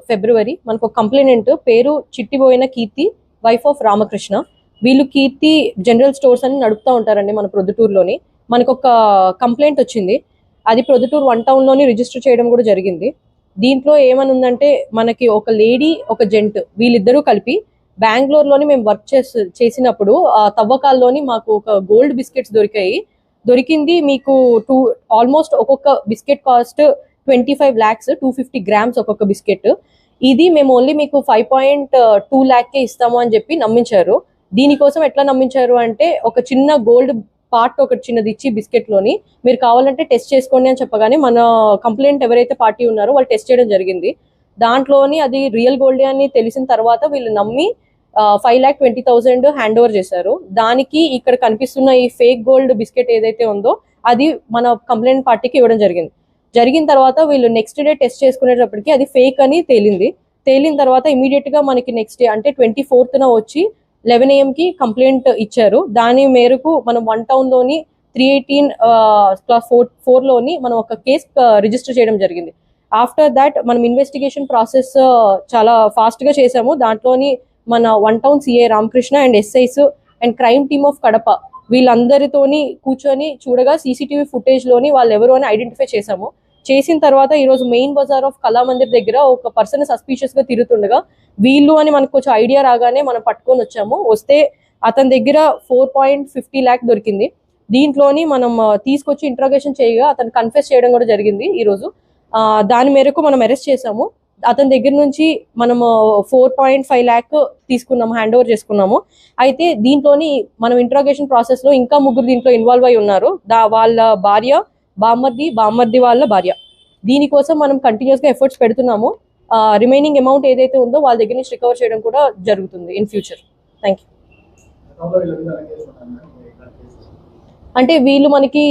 February మనకు complainant పేరు చిట్టిబోయిన కీర్తి, wife of Ramakrishna. వీళ్ళు కీర్తి జనరల్ స్టోర్స్ అని నడుపుతూ ఉంటారండి మన ప్రొద్దుటూరులోని. మనకు ఒక కంప్లైంట్ వచ్చింది, అది ప్రొద్దుటూరు 1 టౌన్లోని రిజిస్టర్ చేయడం కూడా జరిగింది. దీంట్లో ఏమని ఉందంటే, మనకి ఒక లేడీ ఒక జెంట్ వీళ్ళిద్దరూ కలిపి బెంగళూరులోని మేము వర్క్ చేసినప్పుడు తవ్వకాల్లోని మాకు ఒక గోల్డ్ బిస్కెట్స్ దొరికింది. మీకు ఆల్మోస్ట్ ఒక్కొక్క బిస్కెట్ కాస్ట్ 25 lakhs, 250 grams ఒక్కొక్క బిస్కెట్. ఇది మేము ఓన్లీ మీకు 5.2 lakh ఇస్తాము అని చెప్పి నమ్మించారు. దీనికోసం ఎట్లా నమ్మించారు అంటే, ఒక చిన్న గోల్డ్ పార్ట్ ఒకటి చిన్నది ఇచ్చి బిస్కెట్ లోని మీరు కావాలంటే టెస్ట్ చేసుకోండి అని చెప్పగానే మన కంప్లైంట్ ఎవరైతే పార్టీ ఉన్నారో వాళ్ళు టెస్ట్ చేయడం జరిగింది. దాంట్లోని అది రియల్ గోల్డ్ అని తెలిసిన తర్వాత వీళ్ళు నమ్మి 5,20,000 హ్యాండ్ ఓవర్ చేశారు. దానికి ఇక్కడ కనిపిస్తున్న ఈ ఫేక్ గోల్డ్ బిస్కెట్ ఏదైతే ఉందో అది మన కంప్లైంట్ పార్టీకి ఇవ్వడం జరిగిన తర్వాత వీళ్ళు నెక్స్ట్ డే టెస్ట్ చేసుకునేటప్పటికి అది ఫేక్ అని తేలిన తర్వాత ఇమీడియట్ గా మనకి నెక్స్ట్ డే అంటే 24th వచ్చి 11 AM కి కంప్లైంట్ ఇచ్చారు. దాని మేరకు మనం 1 టౌన్ లోని 318/4 లోని మనం ఒక కేసు రిజిస్టర్ చేయడం జరిగింది. ఆఫ్టర్ దాట్ మనం ఇన్వెస్టిగేషన్ ప్రాసెస్ చాలా ఫాస్ట్ గా చేసాము. దాంట్లోని మన 1 town CI Ramakrishna and SIs and crime team of Kadapa వీళ్ళందరితోని కూర్చొని చూడగా సీసీటీవీ ఫుటేజ్ లోని వాళ్ళు ఎవరు అని ఐడెంటిఫై చేసిన తర్వాత ఈ రోజు మెయిన్ బజార్ ఆఫ్ కళామందిర్ దగ్గర ఒక పర్సన్ సస్పీషియస్ గా తిరుగుతుండగా వీళ్ళు అని మనకు కొంచెం ఐడియా రాగానే మనం పట్టుకొని వస్తే అతని దగ్గర 4.50 lakh దొరికింది. దీంట్లోని మనం తీసుకొచ్చి ఇంట్రాగేషన్ చేయగా అతను కన్ఫెస్ చేయడం కూడా జరిగింది. ఈ రోజు దాని మేరకు మనం అరెస్ట్ చేసాము. అతని దగ్గర నుంచి మనము 4.5 lakh తీసుకున్నాము, హ్యాండ్ ఓవర్ చేసుకున్నాము. అయితే దీంట్లోని మనం ఇంట్రాగేషన్ ప్రాసెస్ లో ఇంకా 3 దీంట్లో ఇన్వాల్వ్ అయి ఉన్నారు. వాళ్ళ భార్య, బామ్మర్ది వాళ్ళ భార్య. దీనికోసం మనం కంటిన్యూస్ గా ఎఫర్ట్స్ పెడుతున్నాము. రిమైనింగ్ అమౌంట్ ఏదైతే ఉందో వాళ్ళ దగ్గర నుంచి రికవర్ చేయడం కూడా జరుగుతుంది ఇన్ ఫ్యూచర్. Thank you. అంటే వీళ్ళు మనకి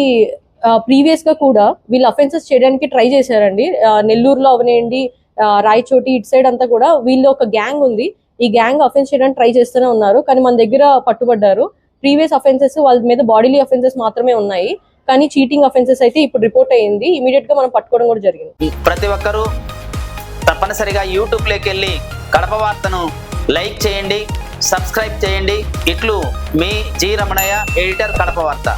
ప్రీవియస్ గా కూడా వీళ్ళు అఫెన్సెస్ చేయడానికి ట్రై చేశారండి. నెల్లూరులో అవనేయండి, రాయచోటి ఇటు సైడ్ అంతా కూడా వీళ్ళు ఒక గ్యాంగ్ ఉంది. ఈ గ్యాంగ్ అఫెన్స్ చేయడానికి ట్రై చేస్తూనే ఉన్నారు, కానీ మన దగ్గర పట్టుబడ్డారు. ప్రీవియస్ అఫెన్సెస్ వాళ్ళ మీద బాడీలీ అఫెన్సెస్ మాత్రమే ఉన్నాయి, కానీ చీటింగ్ అఫెన్సెస్ అయితే ఇప్పుడు రిపోర్ట్ అయ్యింది. ఇమీడియట్ గా మనం పట్టుకోవడం కూడా జరిగింది. ప్రతి ఒక్కరూ తప్పనిసరిగా యూట్యూబ్ లోకి వెళ్ళి కడప వార్తను లైక్ చేయండి, సబ్స్క్రైబ్ చేయండి. ఇట్లు మీ జి రమణయ్య, ఎడిటర్, కడప వార్త.